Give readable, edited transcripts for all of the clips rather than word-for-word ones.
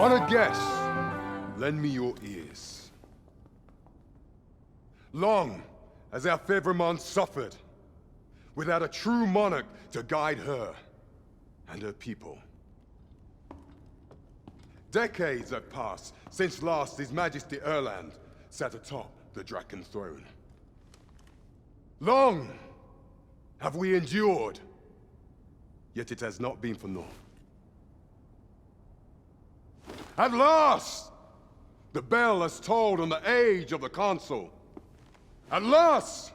Honored guests, lend me your ears. Long has our Fevrimond suffered, without a true monarch to guide her and her people. Decades have passed since last His Majesty Erland sat atop the Draken throne. Long have we endured, yet it has not been for naught. At last, the bell has tolled on the age of the Consul. At last,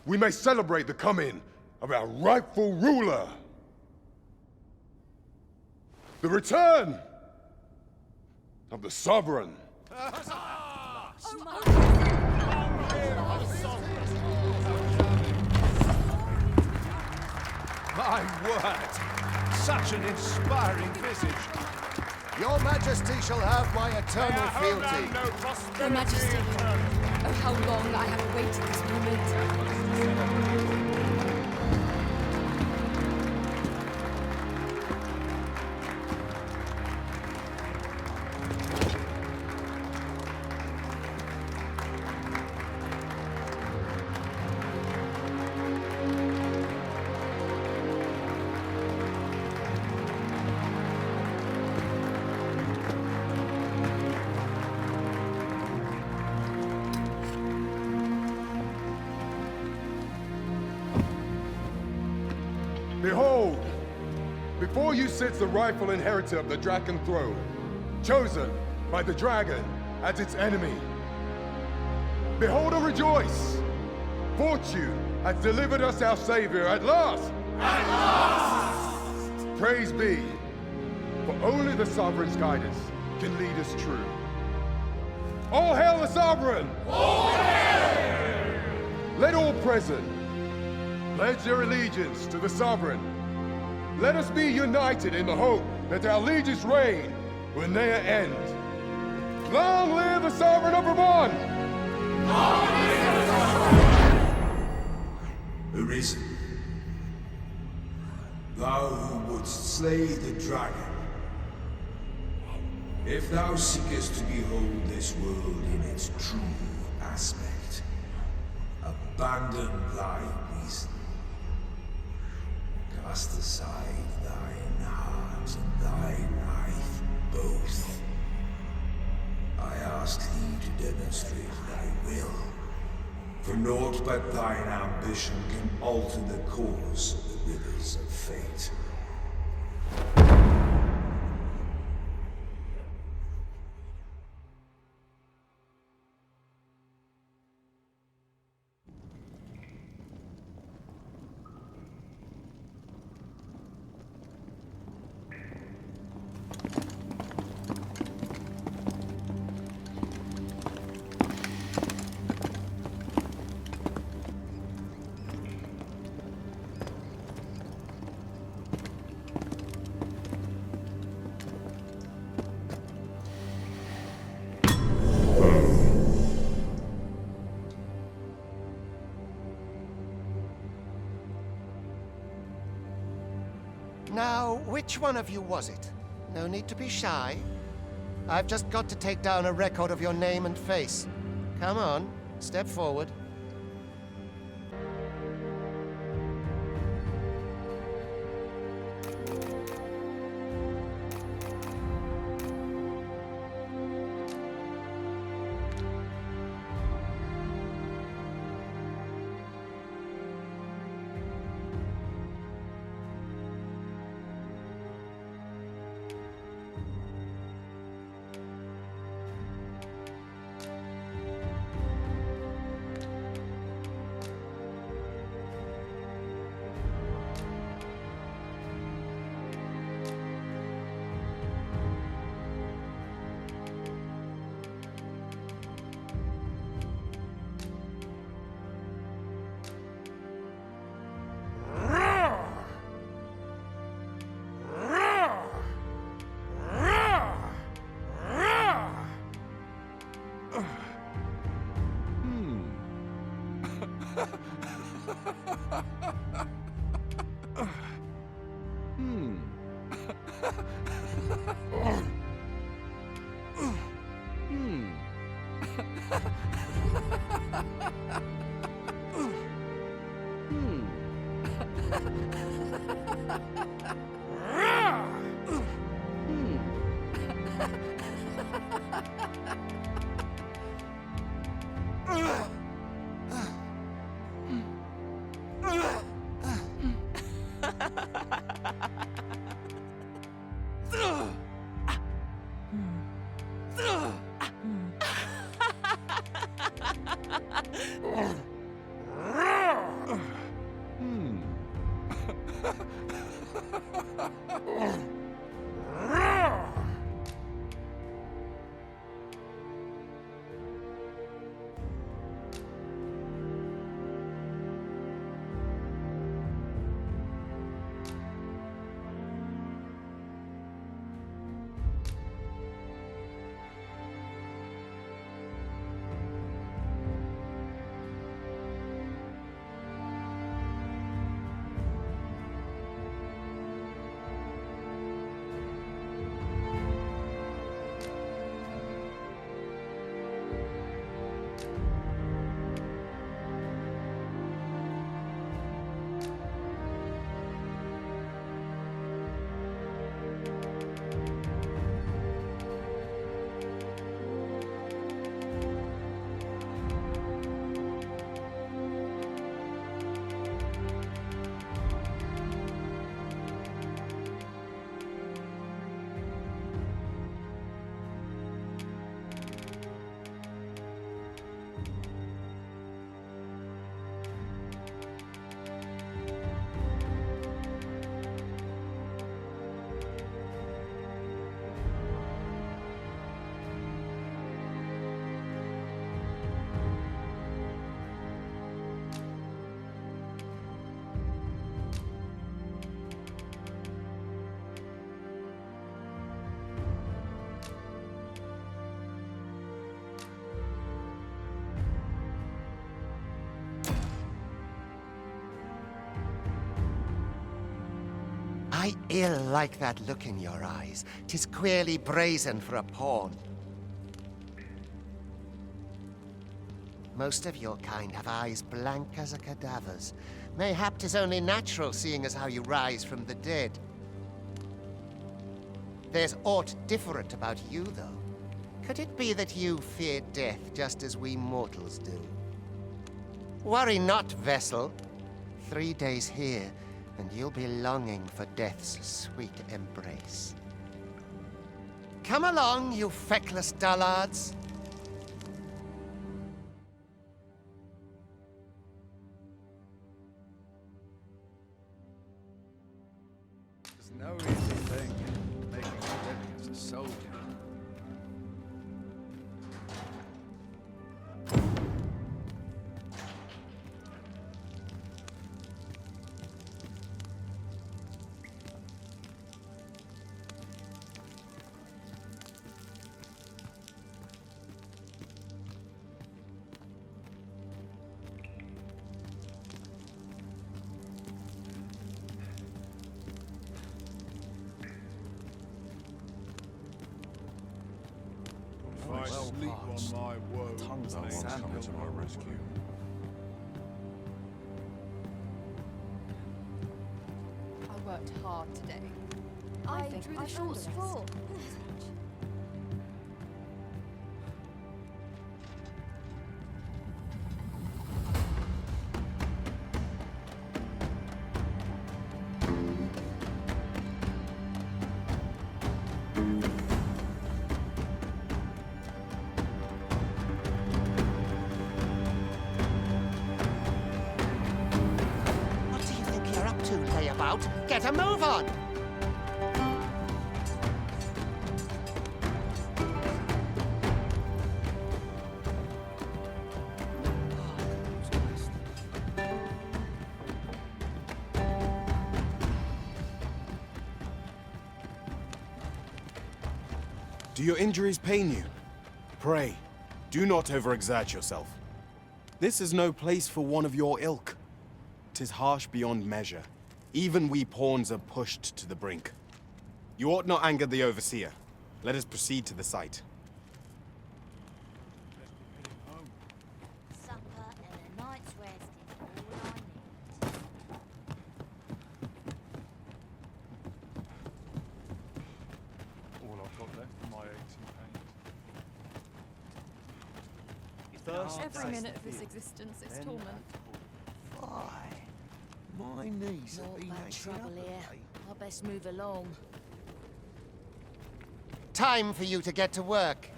we may celebrate the coming of our rightful ruler. The return of the Sovereign. My word! Such an inspiring visage. Your Majesty shall have my eternal fealty. Your Majesty, oh how long I have awaited this moment. Behold, before you sits the rightful inheritor of the Draken throne, chosen by the dragon as its enemy. Behold and rejoice! Fortune has delivered us our savior at last! At last! Praise be, for only the Sovereign's guidance can lead us true. All hail the Sovereign! All hail! Let all present pledge their allegiance to the Sovereign. Let us be united in the hope that our liege's reign will ne'er end. Long live the Sovereign of Vermont! Long live the Sovereign! Arisen, thou who wouldst slay the dragon, if thou seekest to behold this world in its true aspect, abandon thy reason. Cast aside thine heart and thy life both. I ask thee to demonstrate thy will, for naught but thine ambition can alter the course of the rivers of fate. Now, which one of you was it? No need to be shy. I've just got to take down a record of your name and face. Come on, step forward. I ill like that look in your eyes. 'Tis queerly brazen for a pawn. Most of your kind have eyes blank as a cadaver's. Mayhap 'tis only natural, seeing as how you rise from the dead. There's aught different about you, though. Could it be that you fear death just as we mortals do? Worry not, vessel. 3 days here, and you'll be longing for death's sweet embrace. Come along, you feckless dullards. There's no easy thing, making a living as a soldier. I sleep on my woe. Tongues are once coming to my rescue. I worked hard today. I think drew I the short earned straw. What do you think you're up to, layabout? Get a move on! Do your injuries pain you? Pray, do not overexert yourself. This is no place for one of your ilk. 'Tis harsh beyond measure. Even we pawns are pushed to the brink. You ought not anger the overseer. Let us proceed to the site. thirst Every taste minute the of this field. existence is Then torment. Why? My knees have Not been bad acting trouble up here. lately. I best move along. Time for you to get to work.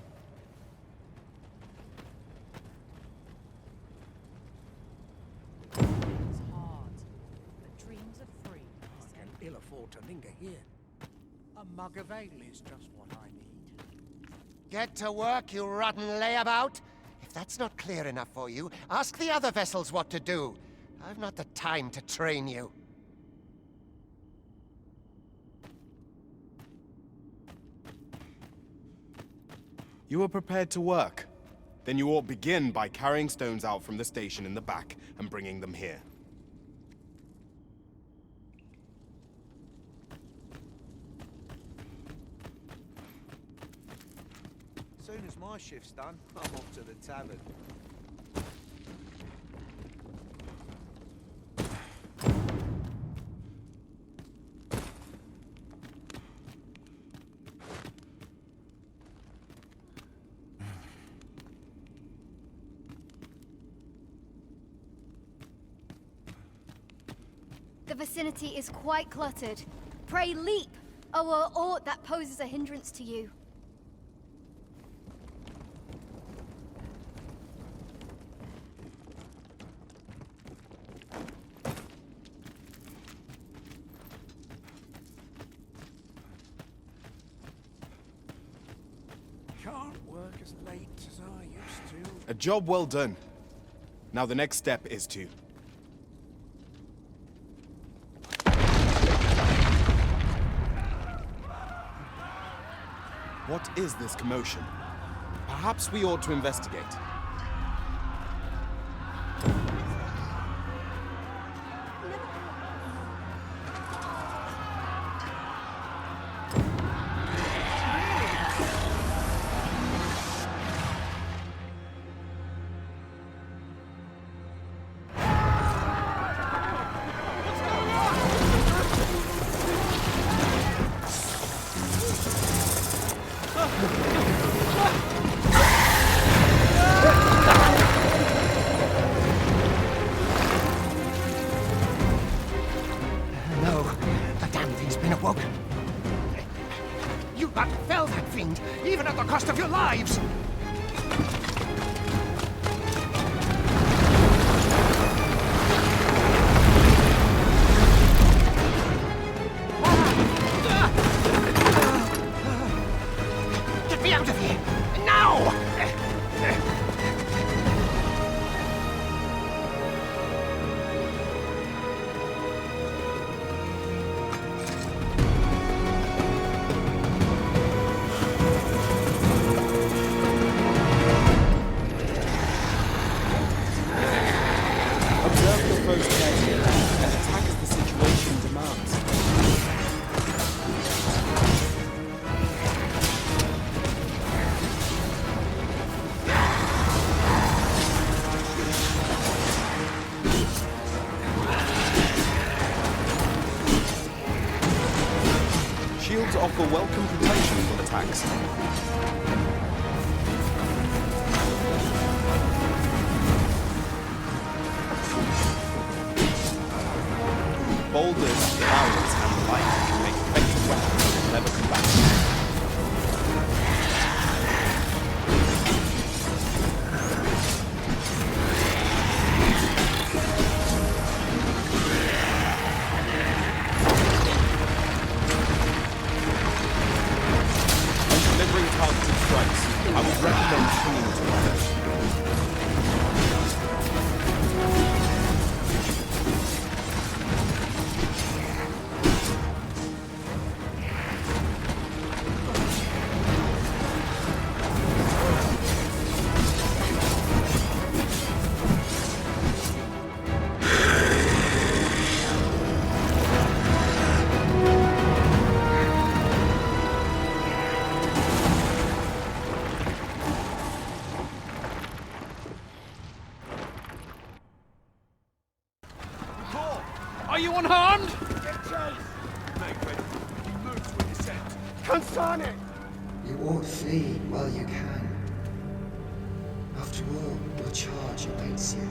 It's hard, but dreams are free. I can ill afford to linger here. A mug of ale is just what I need. Get to work, you rotten layabout. If that's not clear enough for you, ask the other vessels what to do. I've not the time to train you. You are prepared to work. Then you ought begin by carrying stones out from the station in the back and bringing them here. Soon as my shift's done, I'm off to the tavern. The vicinity is quite cluttered. Pray leap, or aught that poses a hindrance to you. Can't work as late as I used to. A job well done. Now the next step is to... What is this commotion? Perhaps we ought to investigate. No, the damn thing's been awoken. You but fell that fiend, even at the cost of your lives! Get me out of here! Now! Observe your foes carefully and attack as the situation demands. Shields offer welcome protection from attacks. Boulders, barrels, and light can make effective weapons in clever combat. When delivering targeted strikes, I would recommend clinging to weapons. Are you unharmed? Consign it! You won't flee while you can. After all, what charge awaits you.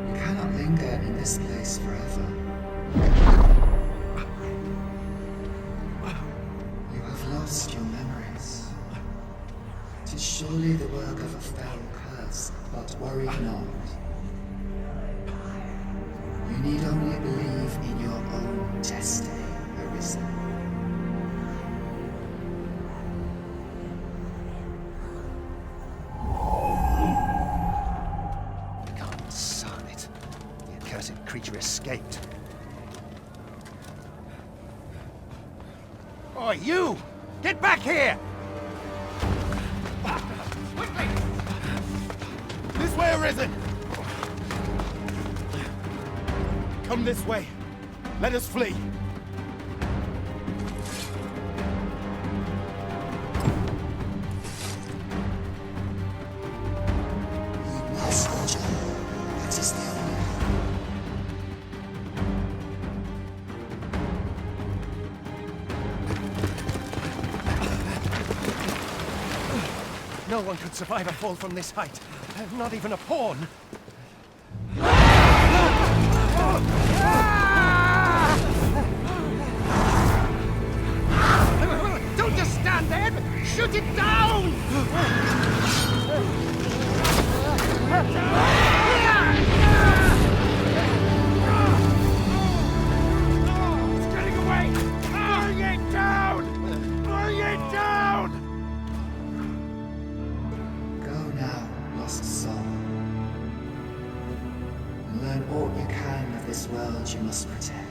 You cannot linger in this place forever. You have lost your memories. 'Tis surely the work of a fell curse, but worry not. You need only believe in your own destiny, Arisen. Son it. The accursed creature escaped. Oh, you! Get back here! This way, Arisen! Come this way. Let us flee. You must, Roger. That is the only hope. No one could survive a fall from this height. Not even a pawn. Don't just stand there! Shoot it down! It's getting away! Bring it down! Bring it down! Go now, lost soul. And learn all you can of this world you must protect.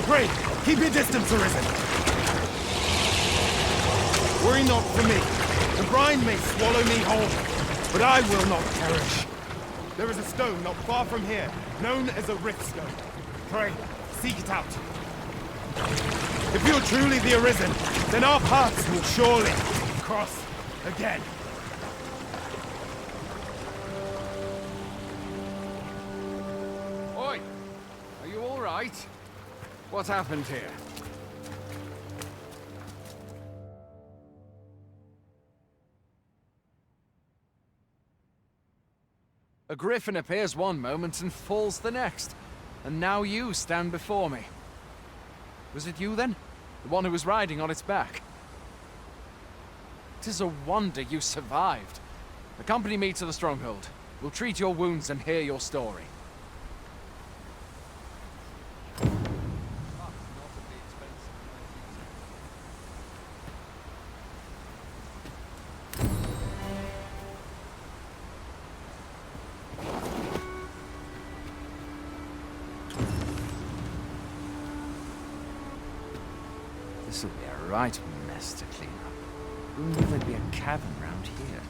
Pray, keep your distance, Arisen. Worry not for me. The brine may swallow me whole, but I will not perish. There is a stone not far from here, known as a rift stone. Pray, seek it out. If you're truly the Arisen, then our paths will surely cross again. Oi! Are you all right? What happened here? A griffin appears one moment and falls the next. And now you stand before me. Was it you then? The one who was riding on its back? 'Tis a wonder you survived. Accompany me to the stronghold. We'll treat your wounds and hear your story. This'll be a right mess to clean up. Who knew there'd be a cabin round here?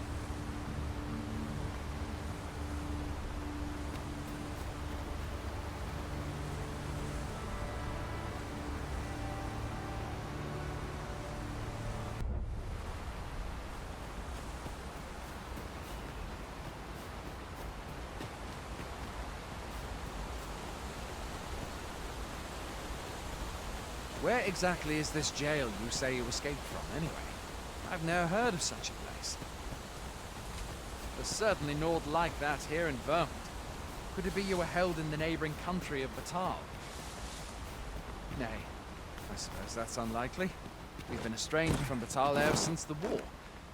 Where exactly is this jail you say you escaped from, anyway? I've never heard of such a place. There's certainly naught like that here in Vermont. Could it be you were held in the neighboring country of Batal? Nay, I suppose that's unlikely. We've been estranged from Batal ever since the war.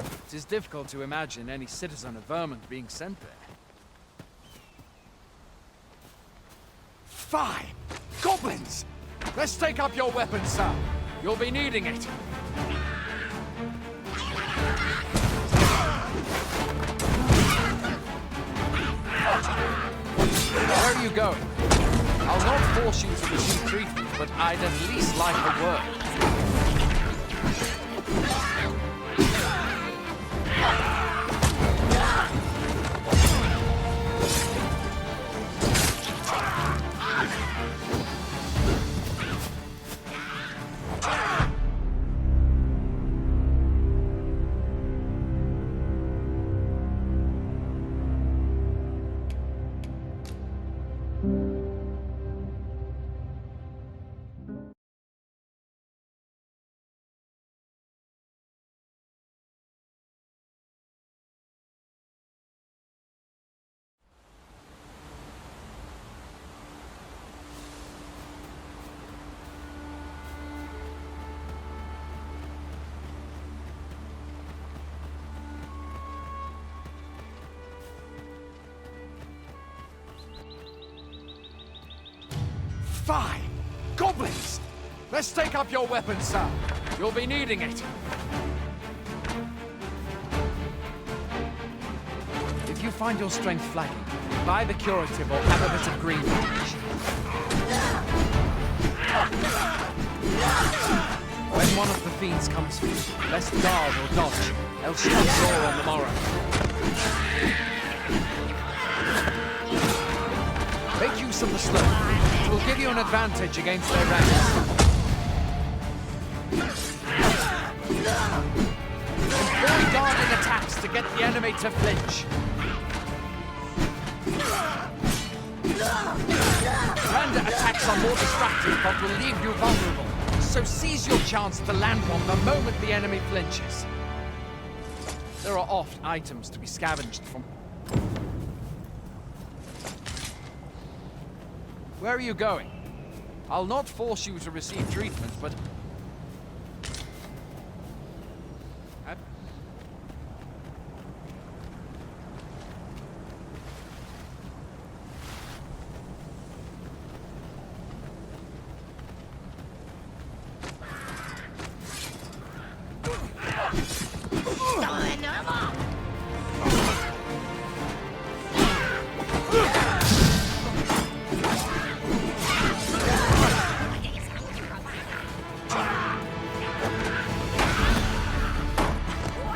It is difficult to imagine any citizen of Vermont being sent there. Fine! Goblins! Let's take up your weapons, sir. You'll be needing it. Where are you going? I'll not force you to receive treatment, but I'd at least like a word. Fine! Goblins! Let's take up your weapons, sir. You'll be needing it. If you find your strength flagging, buy the curative or have a bit of green damage. When one of the fiends comes for you, best guard or dodge, else you'll roar on the morrow. Make use of the slope. It will give you an advantage against their ranks. Employ guarding attacks to get the enemy to flinch. Render attacks are more destructive but will leave you vulnerable. So seize your chance to land one the moment the enemy flinches. There are oft items to be scavenged from. Where are you going? I'll not force you to receive treatment, but...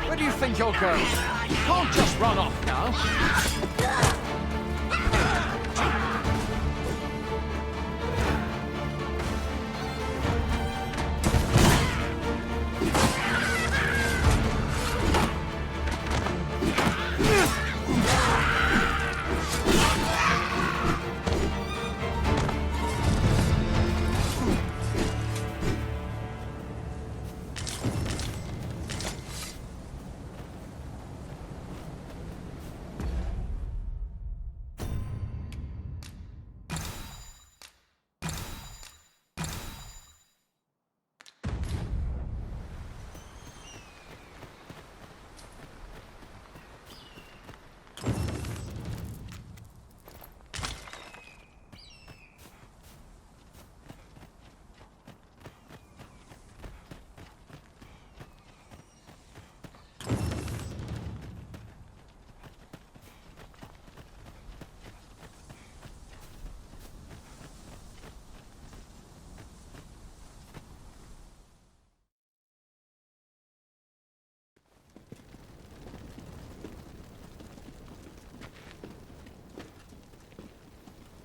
Where do you think you're going? You can't just run off now.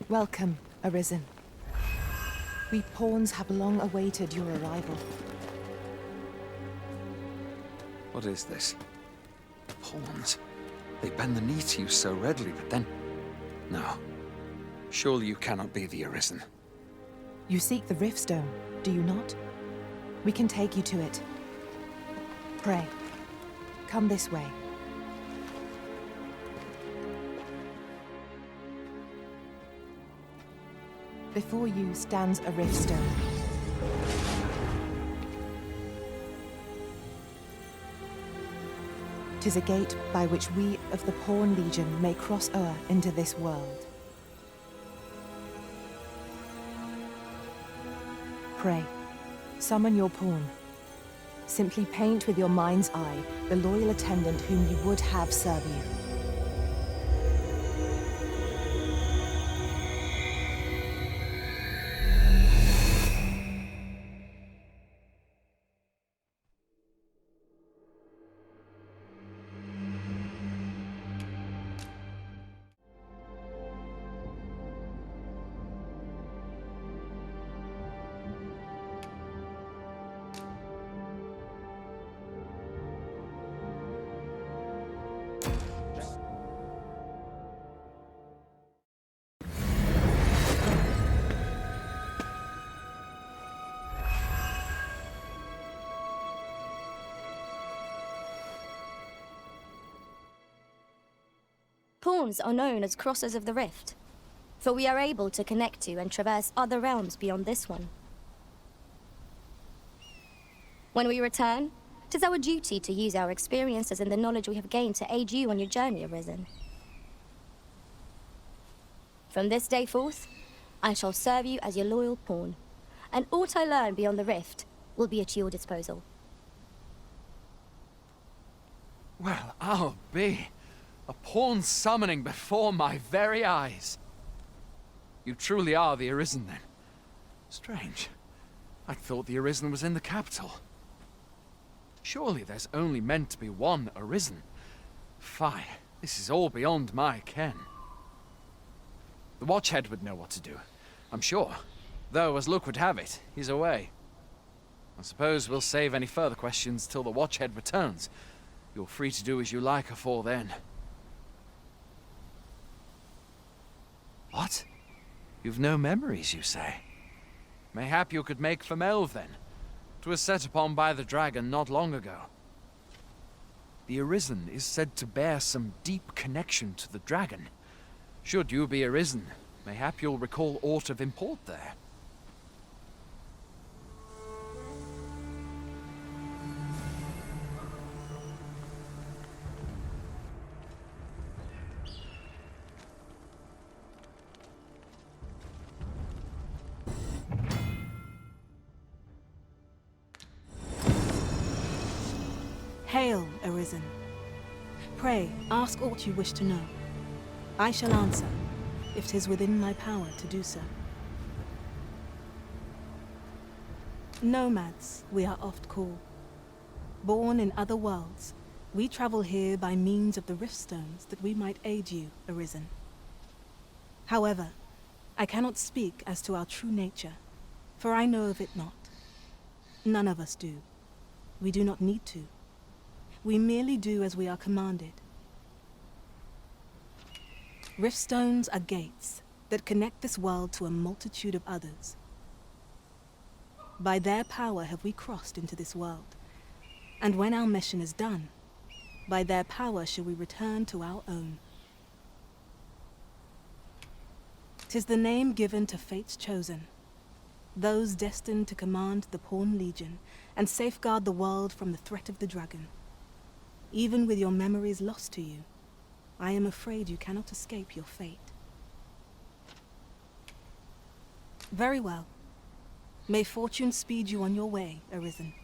Welcome, Arisen. We pawns have long awaited your arrival. What is this? Pawns? They bend the knee to you so readily, but then... No. Surely you cannot be the Arisen. You seek the Riftstone, do you not? We can take you to it. Pray, come this way. Before you stands a Riftstone. Tis a gate by which we of the Pawn Legion may cross o'er into this world. Pray, summon your pawn. Simply paint with your mind's eye the loyal attendant whom you would have serve you. Pawns are known as Crossers of the Rift, for we are able to connect to and traverse other realms beyond this one. When we return, it is our duty to use our experiences and the knowledge we have gained to aid you on your journey, Arisen. From this day forth, I shall serve you as your loyal pawn, and aught I learn beyond the Rift will be at your disposal. Well, I'll be. A pawn summoning before my very eyes. You truly are the Arisen, then. Strange. I thought the Arisen was in the capital. Surely there's only meant to be one Arisen. Fie, this is all beyond my ken. The Watchhead would know what to do, I'm sure. Though, as luck would have it, he's away. I suppose we'll save any further questions till the Watchhead returns. You're free to do as you like afore then. What? You've no memories, you say? Mayhap you could make for Melve, then. 'Twas set upon by the dragon not long ago. The Arisen is said to bear some deep connection to the dragon. Should you be Arisen, mayhap you'll recall aught of import there. Hail, Arisen. Pray, ask aught you wish to know. I shall answer, if 'tis within my power to do so. Nomads, we are oft called. Born in other worlds, we travel here by means of the Riftstones that we might aid you, Arisen. However, I cannot speak as to our true nature, for I know of it not. None of us do. We do not need to. We merely do as we are commanded. Riftstones are gates that connect this world to a multitude of others. By their power have we crossed into this world, and when our mission is done, by their power shall we return to our own. 'Tis the name given to fate's chosen, those destined to command the Pawn Legion and safeguard the world from the threat of the dragon. Even with your memories lost to you, I am afraid you cannot escape your fate. Very well. May fortune speed you on your way, Arisen.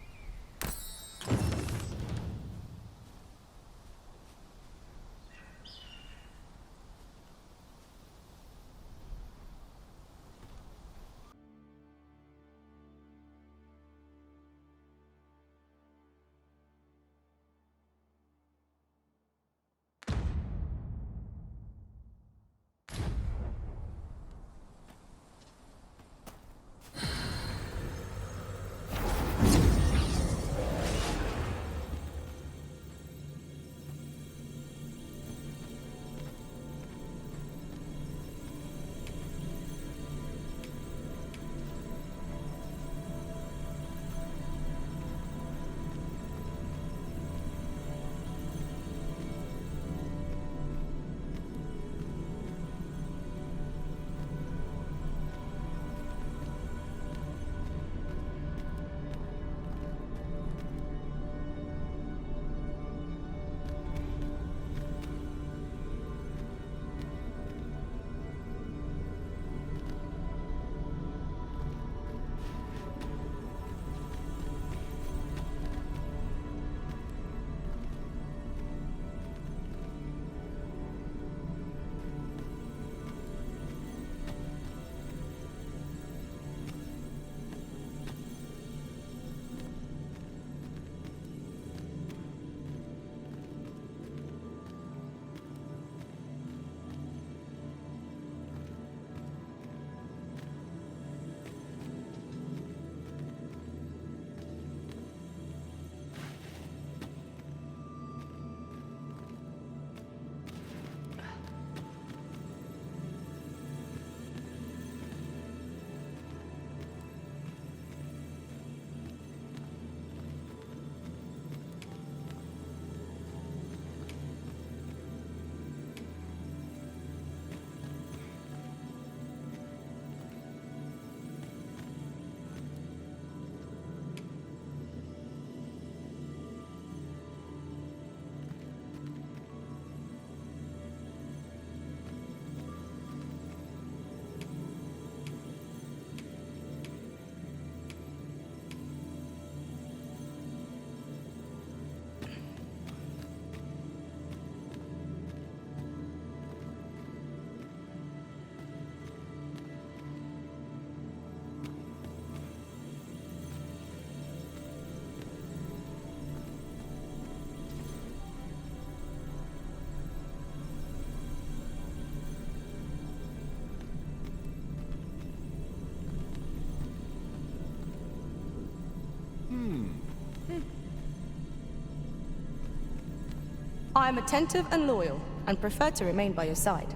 I am attentive and loyal, and prefer to remain by your side.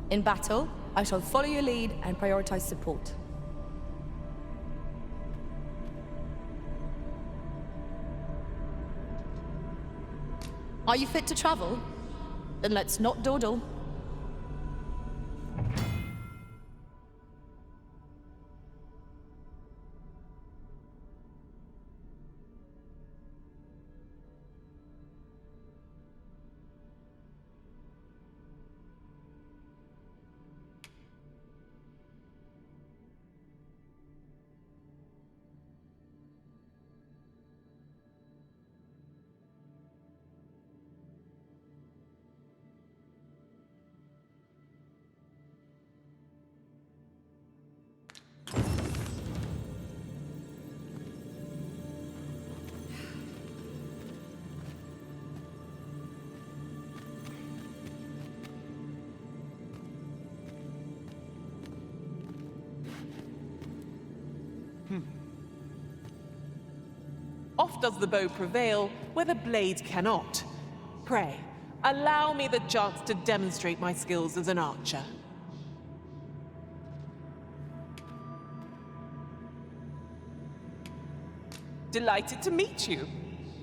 In battle, I shall follow your lead and prioritize support. Are you fit to travel? Then let's not dawdle. Oft does the bow prevail where the blade cannot. Pray, allow me the chance to demonstrate my skills as an archer. Delighted to meet you,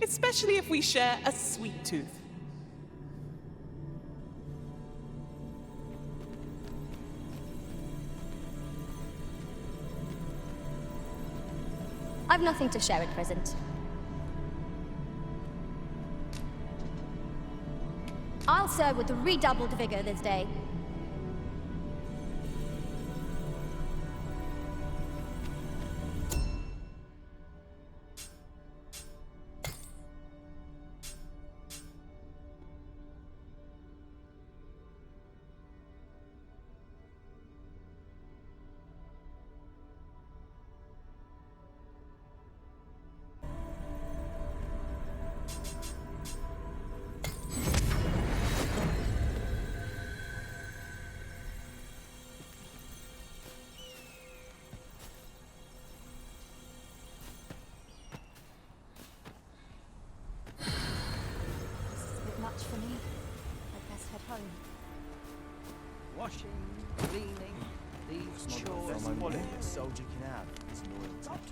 especially if we share a sweet tooth. I've nothing to share at present. I'll serve with redoubled vigor this day. Much for me. I'd best head home. Washing, cleaning, these chores. What a soldier can have is loyalty.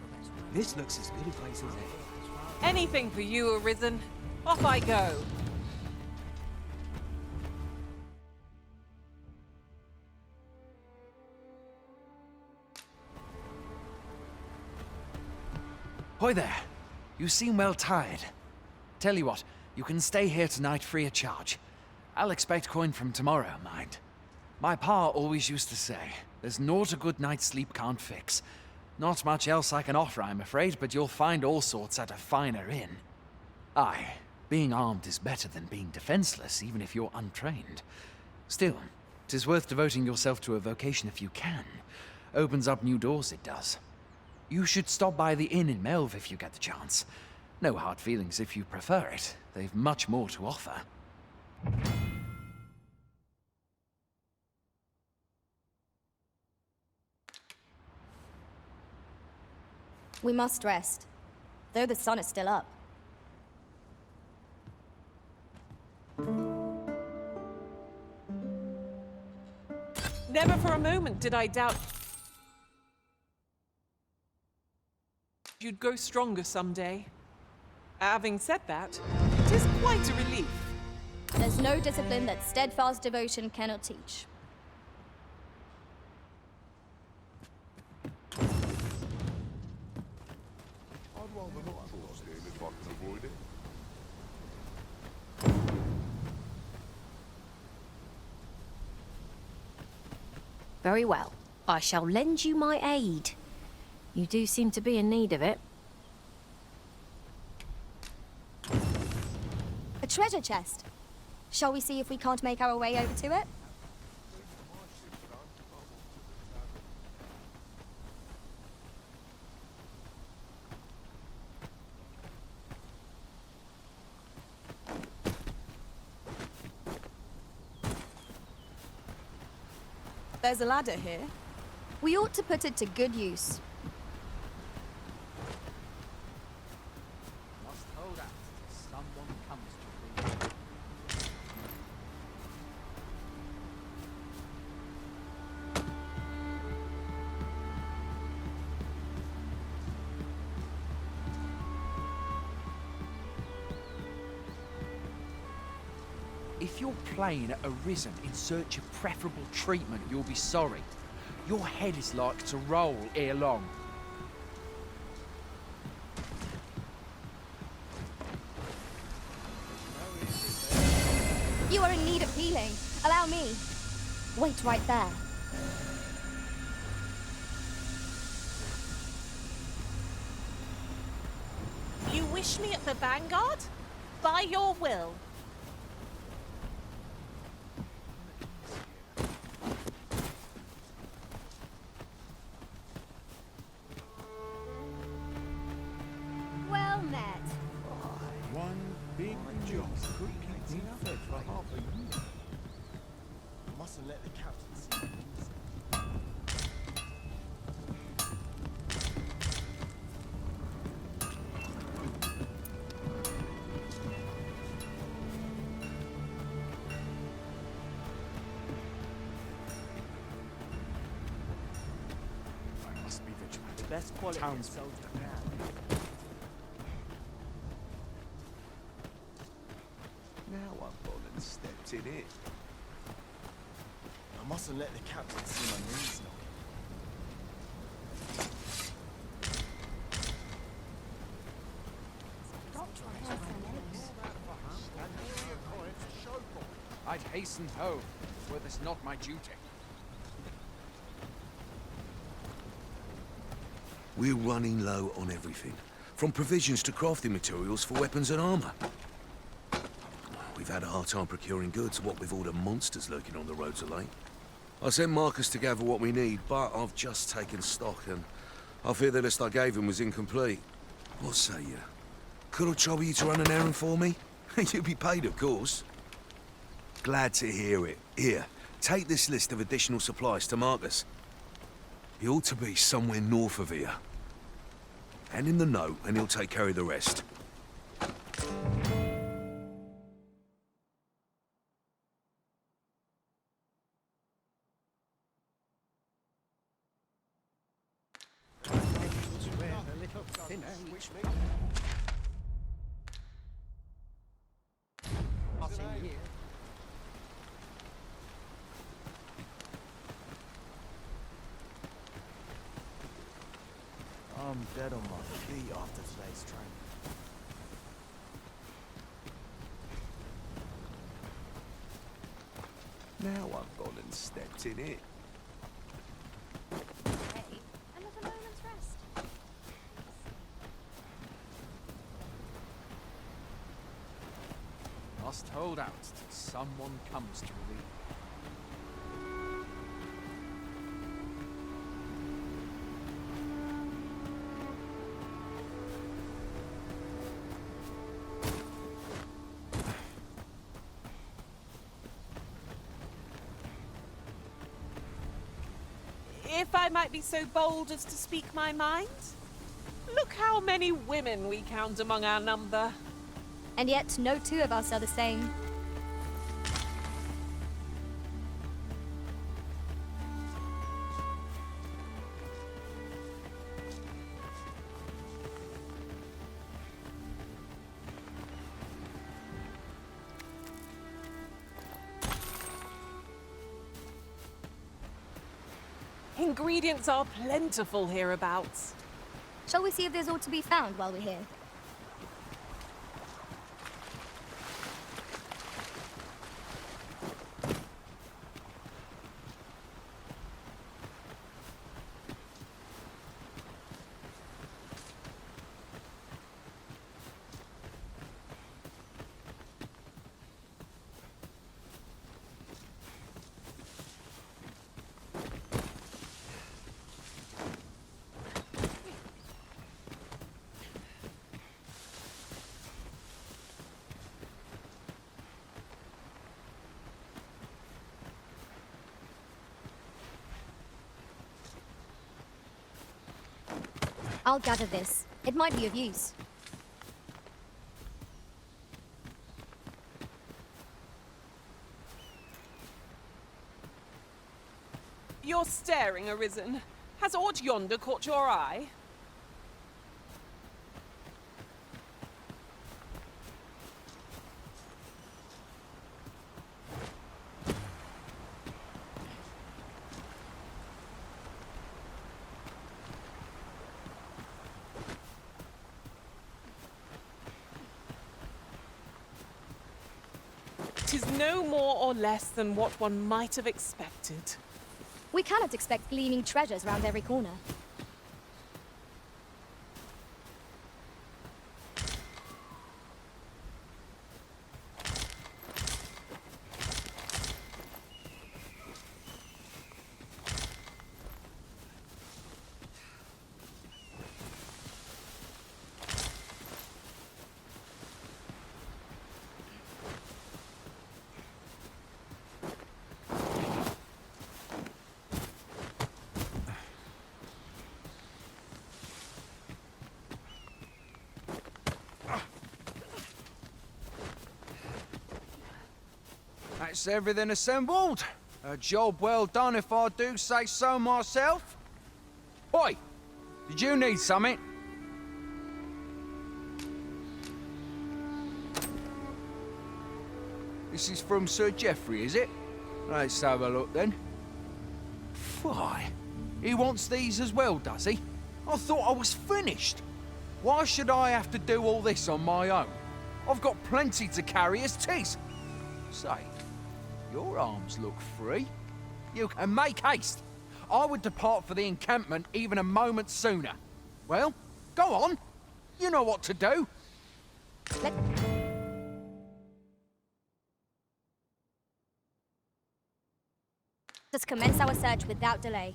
This looks as good a place as any. Anything for you, Arisen. Off I go. Hoy there. You seem well tired. Tell you what, you can stay here tonight free of charge. I'll expect coin from tomorrow, mind. My pa always used to say, there's naught a good night's sleep can't fix. Not much else I can offer, I'm afraid, but you'll find all sorts at a finer inn. Aye, being armed is better than being defenseless, even if you're untrained. Still, 'tis worth devoting yourself to a vocation if you can. Opens up new doors, it does. You should stop by the inn in Melve if you get the chance. No hard feelings if you prefer it. They've much more to offer. We must rest, though the sun is still up. Never for a moment did I doubt you'd grow stronger someday. Having said that, it is quite a relief. There's no discipline that steadfast devotion cannot teach. Very well. I shall lend you my aid. You do seem to be in need of it. A treasure chest. Shall we see if we can't make our way over to it? There's a ladder here. We ought to put it to good use. Must hold out till someone comes to read. If you're playing at Arisen in search of preferable treatment, you'll be sorry. Your head is like to roll ere long. You are in need of healing. Allow me. Wait right there. You wish me at the Vanguard? By your will. Well met. One big job could keep me fed for half a year. Mustn't let the captain see me. I must be vigilant. The best quality soldier can have. Now I've gone and stepped in it. I mustn't let the captain see my knees knocking. I'd hasten home, were this not my duty. We're running low on everything, from provisions to crafting materials for weapons and armor. We've had a hard time procuring goods, what with all the monsters lurking on the roads of late. I sent Marcus to gather what we need, but I've just taken stock, and I fear the list I gave him was incomplete. What say you? Could I trouble you to run an errand for me? You'll be paid, of course. Glad to hear it. Here, take this list of additional supplies to Marcus. He ought to be somewhere north of here. Hand him the note, and he'll take care of the rest. I'm dead on my feet after today's training. Now I've gone and stepped in it. Hey, and not a moment's rest. Must hold out till someone comes to relieve me. If I might be so bold as to speak my mind, look how many women we count among our number. And yet, no two of us are the same. Ingredients are plentiful hereabouts. Shall we see if there's aught to be found while we're here? I'll gather this. It might be of use. You're staring, Arisen. Has aught yonder caught your eye? is no more or less than what one might have expected. We cannot expect gleaming treasures round every corner. That's everything assembled. A job well done if I do say so myself. Oi! Did you need something? This is from Sir Geoffrey, is it? Let's have a look then. Why? He wants these as well, does he? I thought I was finished. Why should I have to do all this on my own? I've got plenty to carry as tis. Say, your arms look free. You can make haste. I would depart for the encampment even a moment sooner. Well, go on. You know what to do. Let us commence our search without delay.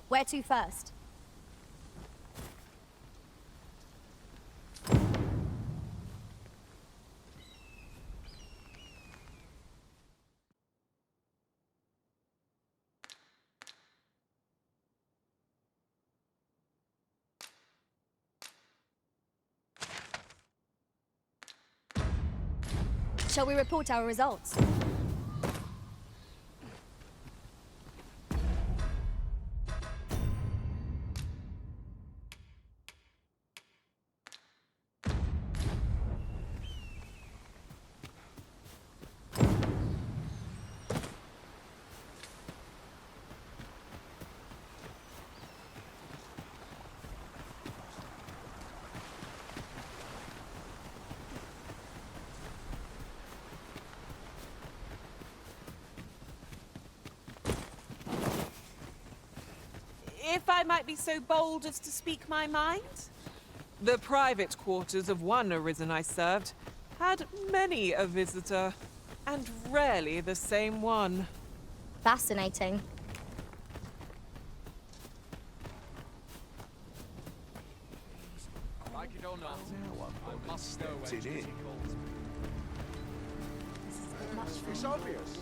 Where to first? Shall we report our results? If I might be so bold as to speak my mind, the private quarters of one Arisen I served had many a visitor, and rarely the same one. Fascinating. Like it or not, I must know where Stepped it in. It's obvious.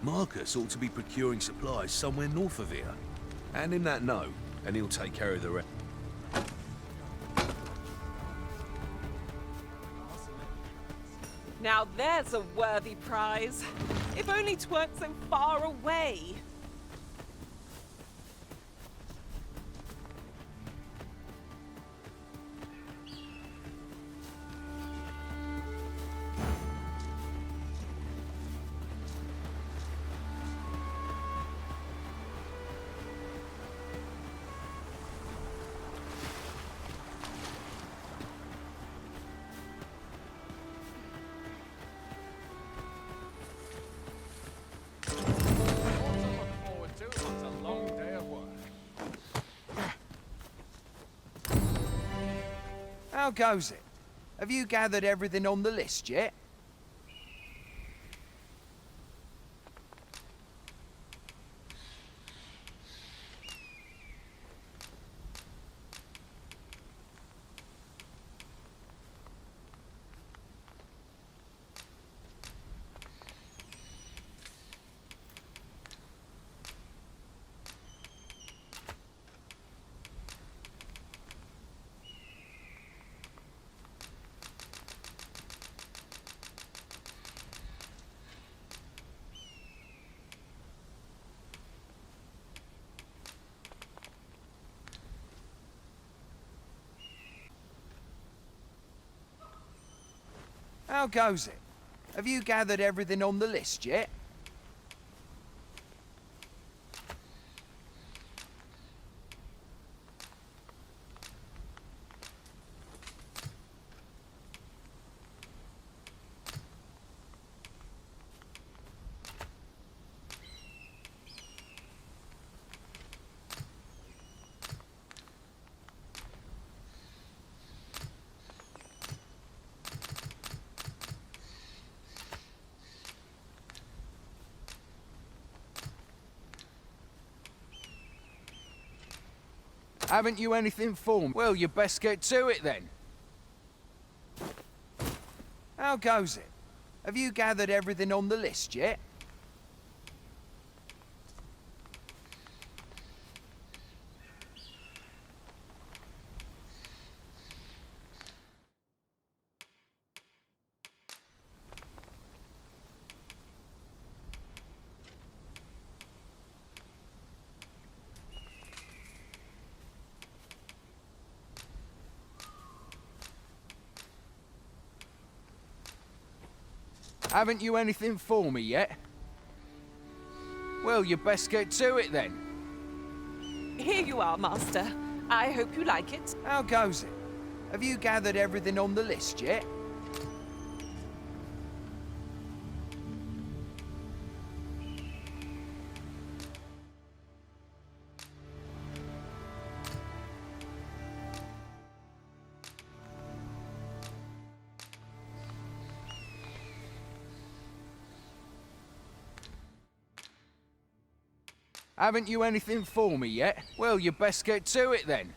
Marcus ought to be procuring supplies somewhere north of here. Hand him that note, and he'll take care of the rest. Now there's a worthy prize. If only 'tweren't so far away. How goes it? Have you gathered everything on the list yet? How goes it? Have you gathered everything on the list yet? Haven't you anything for me? Well, you best get to it then. How goes it? Have you gathered everything on the list yet? Haven't you anything for me yet? Well, you best get to it then. Here you are, Master. I hope you like it. How goes it? Have you gathered everything on the list yet? Haven't you anything for me yet? Well, you best get to it then.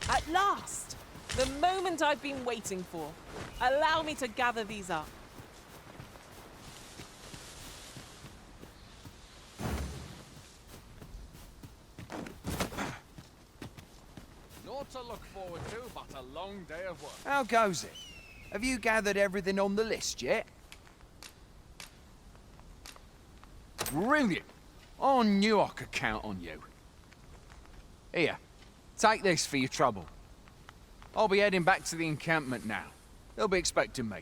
At last! The moment I've been waiting for. Allow me to gather these up. Naught to look forward to, but a long day of work. How goes it? Have you gathered everything on the list yet? Brilliant! I knew I could count on you. Here, take this for your trouble. I'll be heading back to the encampment now. They'll be expecting me.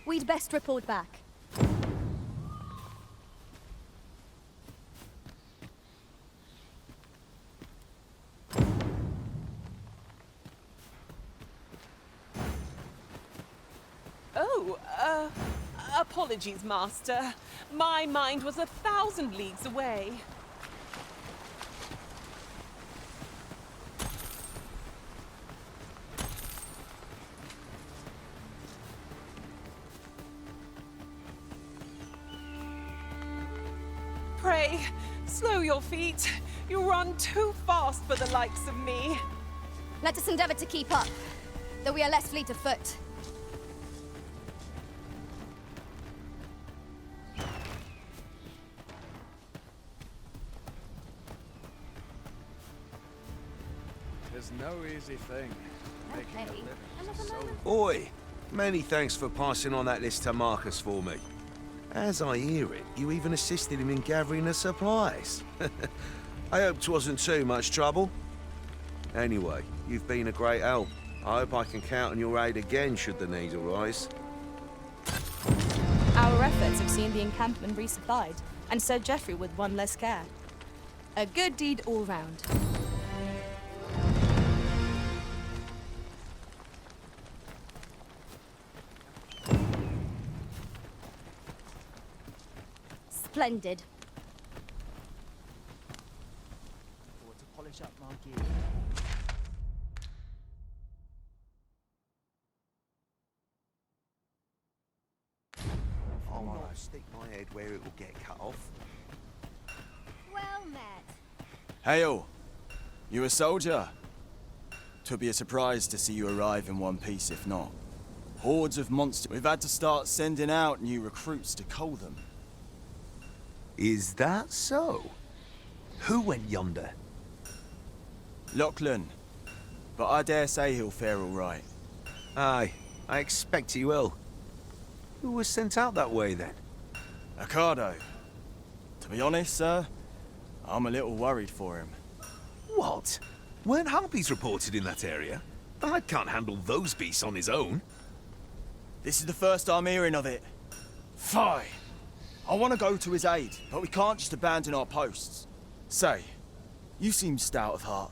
We'd best report back. Oh, apologies, Master. My mind was 1,000 leagues away. Pray, slow your feet. You run too fast for the likes of me. Let us endeavor to keep up, though we are less fleet of foot. There's no easy thing. Making a living is so... Oi! Many thanks for passing on that list to Marcus for me. As I hear it, you even assisted him in gathering the supplies. I hope 'twasn't too much trouble. Anyway, you've been a great help. I hope I can count on your aid again should the need arise. Our efforts have seen the encampment resupplied, and Sir Geoffrey with one less care. A good deed all round. Splendid. To polish up my gear. I'll not stick my head where it will get cut off. Well met. Hail! You a soldier? 'Twould be a surprise to see you arrive in one piece if not. Hordes of monsters. We've had to start sending out new recruits to cull them. Is that so? Who went yonder? Lachlan. but I dare say he'll fare all right. Aye, I expect he will. Who was sent out that way, then? Ocado. To be honest, sir, I'm a little worried for him. What? Weren't harpies reported in that area? The lad can't handle those beasts on his own. This is the first I'm hearing of it. Fie! I want to go to his aid, but we can't just abandon our posts. Say, you seem stout of heart.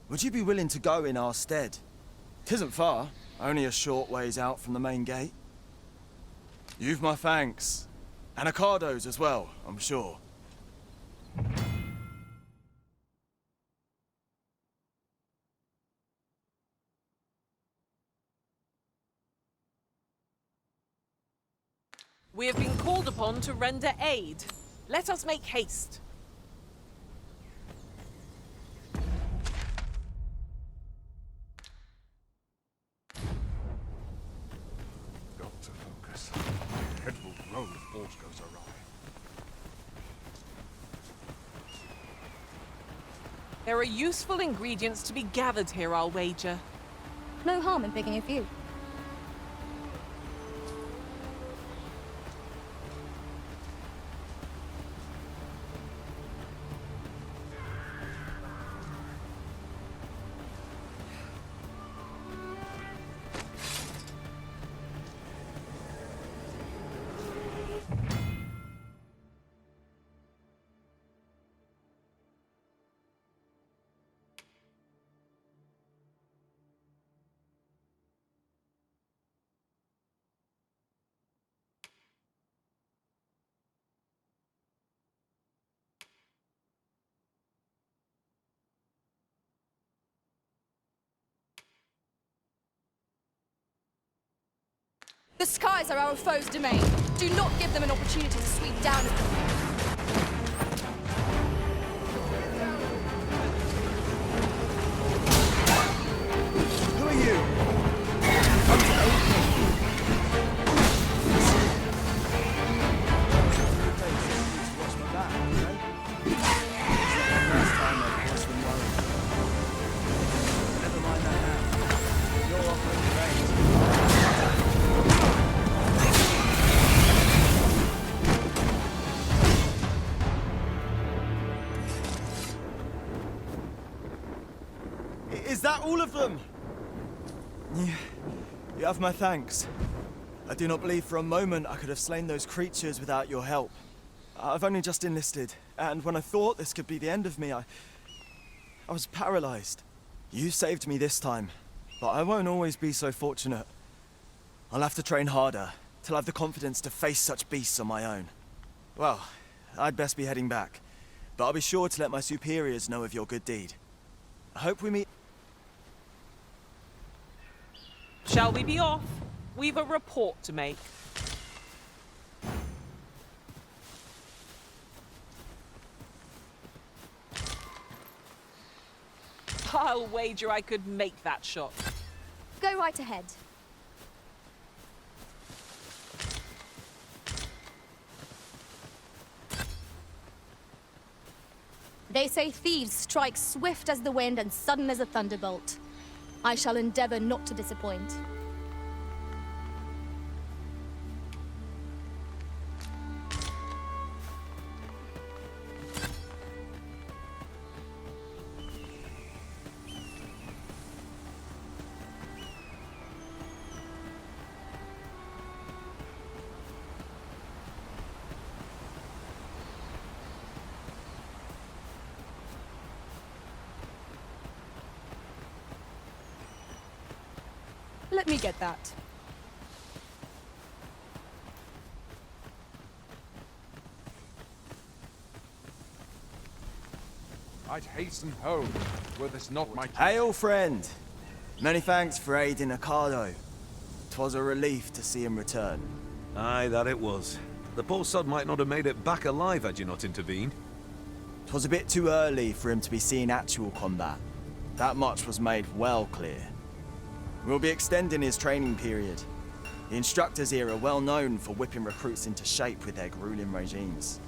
Would you be willing to go in our stead? 'Tisn't far, only a short ways out from the main gate. You've my thanks. And Ocado's as well, I'm sure. We have been called upon to render aid. Let us make haste. Got to focus. My head will roll if aught goes awry. There are useful ingredients to be gathered here, I'll wager. No harm in picking a few. The skies are our foes' domain. Do not give them an opportunity to sweep down at them. Who are you? Never mind that now. You're offering Is that all of them? You have my thanks. I do not believe for a moment I could have slain those creatures without your help. I've only just enlisted, and when I thought this could be the end of me, I was paralyzed. You saved me this time, but I won't always be so fortunate. I'll have to train harder, till I have the confidence to face such beasts on my own. Well, I'd best be heading back, but I'll be sure to let my superiors know of your good deed. I hope we meet... Shall we be off? We've a report to make. I'll wager I could make that shot. Go right ahead. They say thieves strike swift as the wind and sudden as a thunderbolt. I shall endeavor not to disappoint. Let me get that. I'd hasten home, were this not my... Hail, friend! Many thanks for aiding Ocado. 'Twas a relief to see him return. Aye, that it was. The poor sod might not have made it back alive had you not intervened. 'Twas a bit too early for him to be seeing actual combat. That much was made well clear. We'll be extending his training period. The instructors here are well known for whipping recruits into shape with their grueling regimes.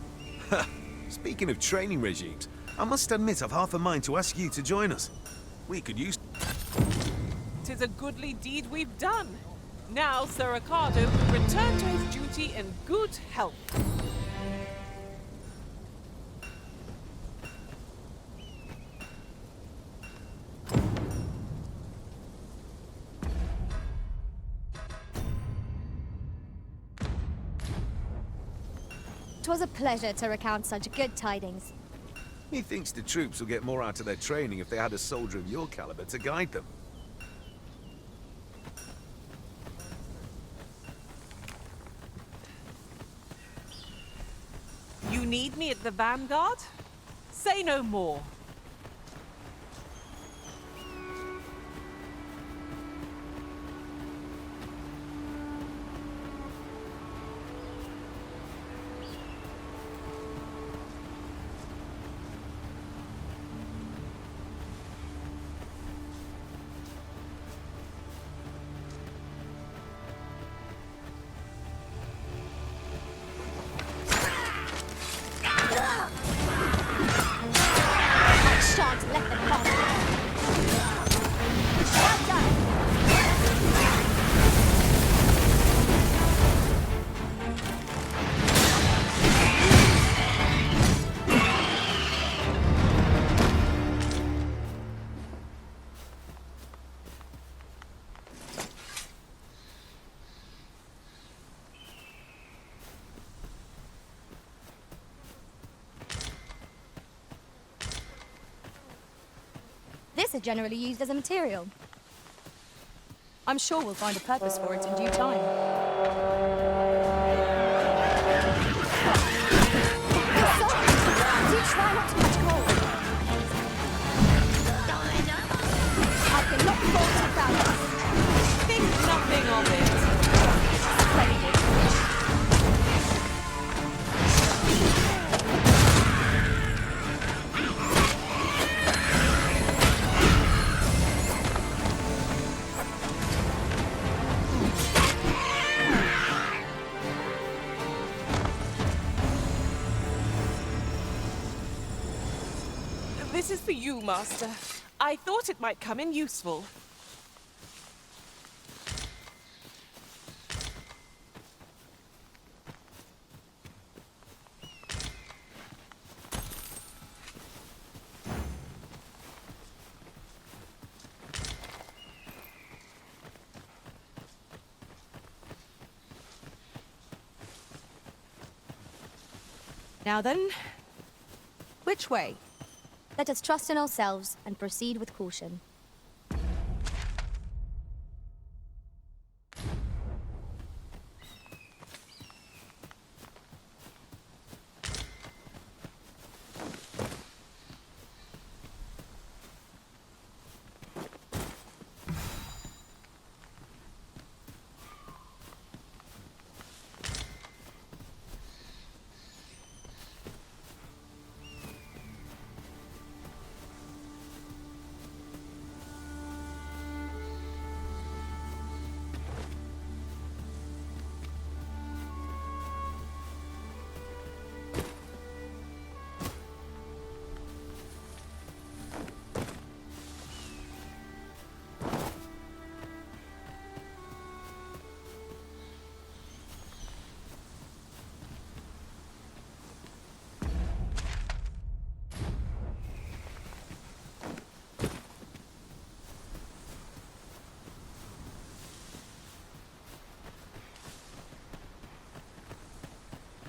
Speaking of training regimes, I must admit I've half a mind to ask you to join us. We could use... a goodly deed we've done. Now Sir Ricardo can return to his duty in good health. 'Twas a pleasure to recount such good tidings. Methinks the troops will get more out of their training if they had a soldier of your caliber to guide them. You need me at the Vanguard? Say no more. This is generally used as a material. I'm sure we'll find a purpose for it in due time. Do try not to catch cold. I cannot fall to balance. Think nothing of it. Splendid. This is for you, Master. I thought it might come in useful. Now then, which way? Let us trust in ourselves and proceed with caution.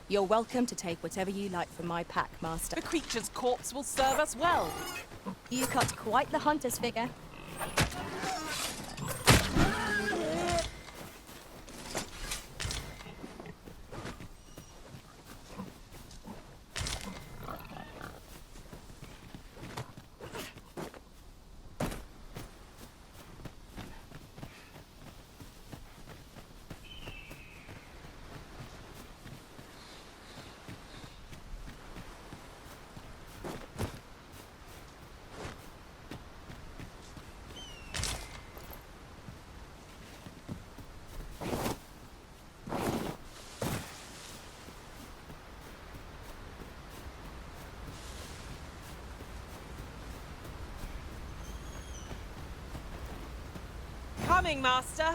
You're welcome to take whatever you like from my pack, Master. The creature's corpse will serve us well. You cut quite the hunter's figure. coming, Master.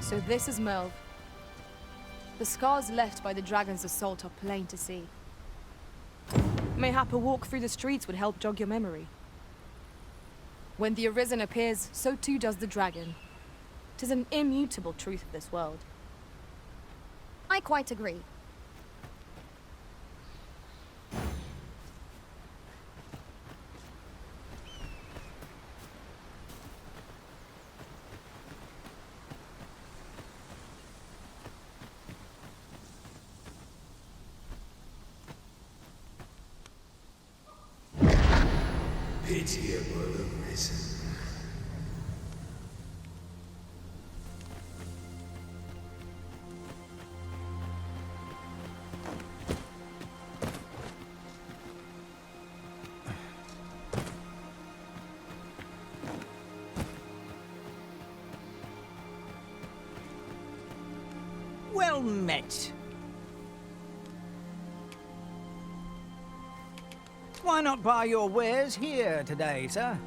So this is Melv. The scars left by the dragon's assault are plain to see. Mayhap a walk through the streets would help jog your memory. When the Arisen appears, so too does the dragon. 'Tis an immutable truth of this world. I quite agree. Pitiable Arisen. Well met. Why not buy your wares here today, sir?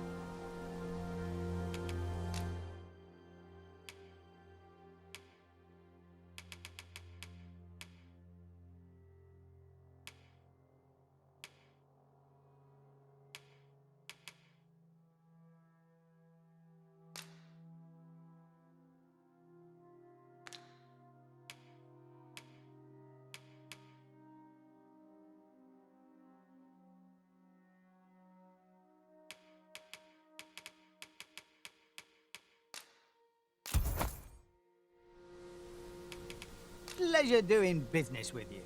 Pleasure doing business with you.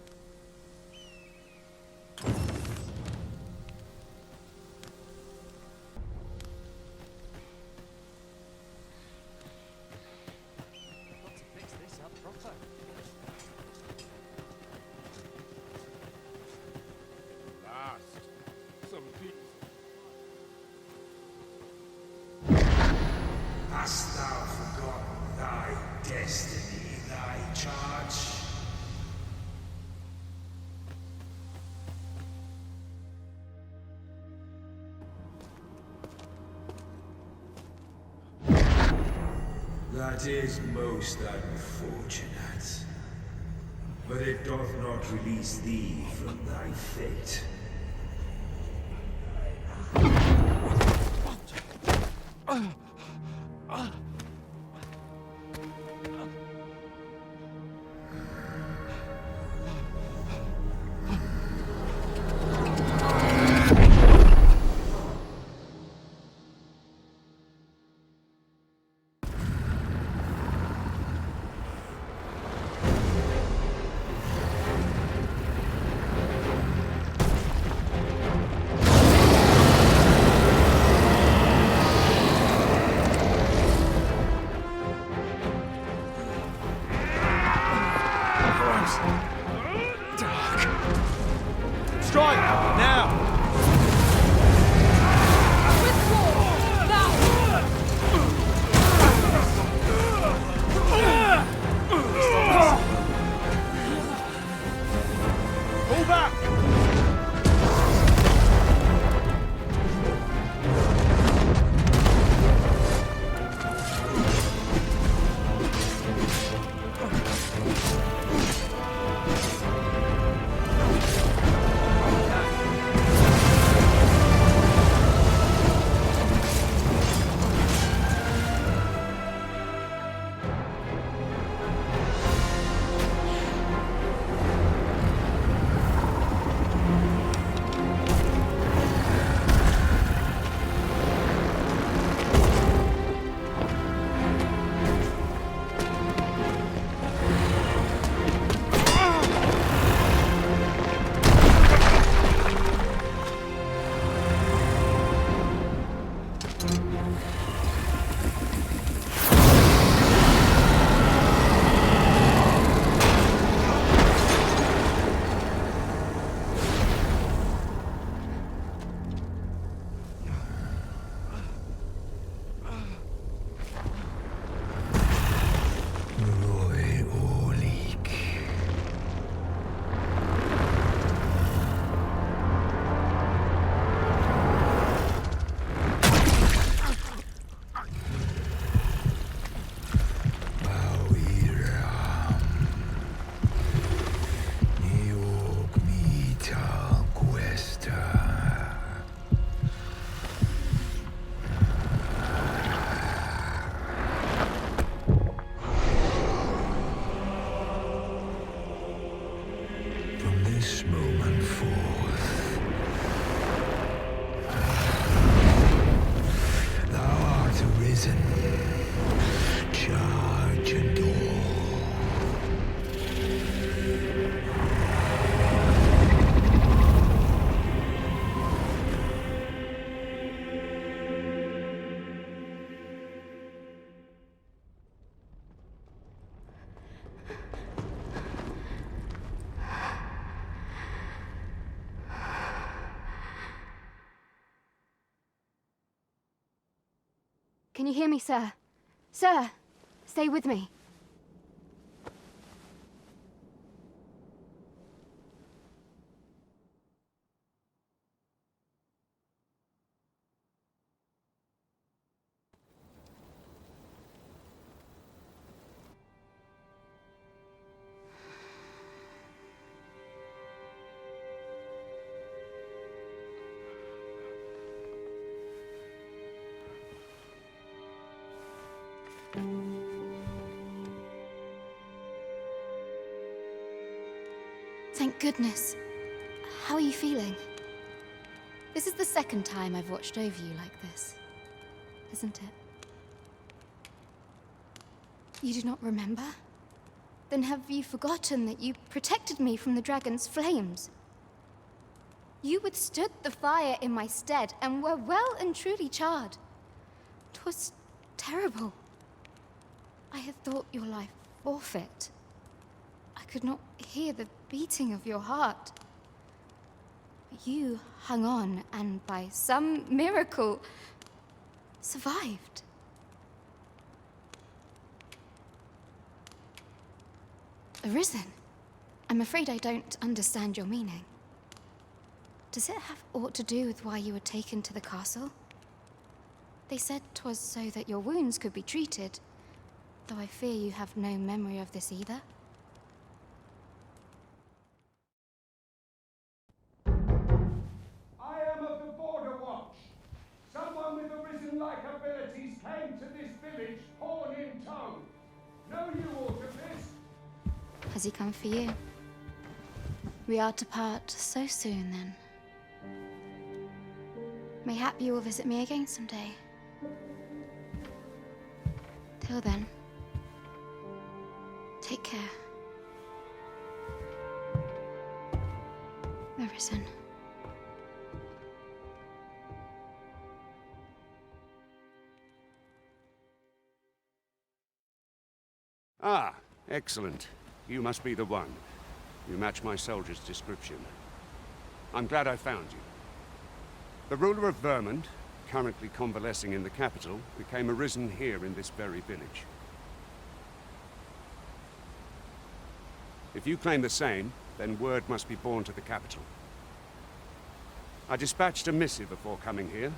Got to fix this up proper. Last. Some people. Hast thou forgotten thy destiny, thy charge? That is most unfortunate. But it doth not release thee from thy fate. Can you hear me, sir? Sir, stay with me. Thank goodness. How are you feeling? This is the second time I've watched over you like this, isn't it? You do not remember? Then have you forgotten that you protected me from the dragon's flames? You withstood the fire in my stead and were well and truly charred. 'Twas terrible. I had thought your life forfeit. I could not hear the beating of your heart. But you hung on and by some miracle survived. Arisen? I'm afraid I don't understand your meaning. Does it have aught to do with why you were taken to the castle? They said 'twas so that your wounds could be treated, though I fear you have no memory of this either. I am of the Border Watch. Someone with Arisen-like abilities came to this village, horn in tow. Know you aught of this? Has he come for you? We are to part so soon, then. Mayhap you will visit me again someday. Till then, take care. Arisen. Ah, excellent. You must be the one. You match my soldier's description. I'm glad I found you. The ruler of Vermont, currently convalescing in the capital, became arisen here in this very village. If you claim the same, then word must be borne to the capital. I dispatched a missive before coming here,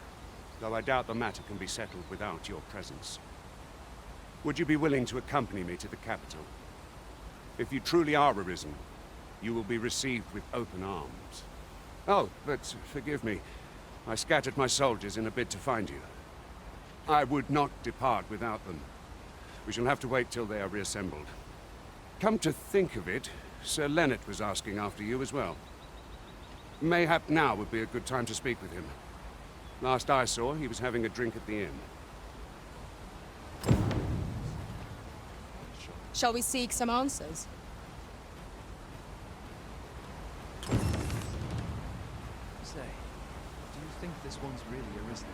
though I doubt the matter can be settled without your presence. Would you be willing to accompany me to the capital? If you truly are arisen, you will be received with open arms. Oh, but forgive me. I scattered my soldiers in a bid to find you. I would not depart without them. We shall have to wait till they are reassembled. Come to think of it, Sir Leonard was asking after you as well. Mayhap now would be a good time to speak with him. Last I saw, he was having a drink at the inn. Shall we seek some answers? Say, do you think this one's really arisen?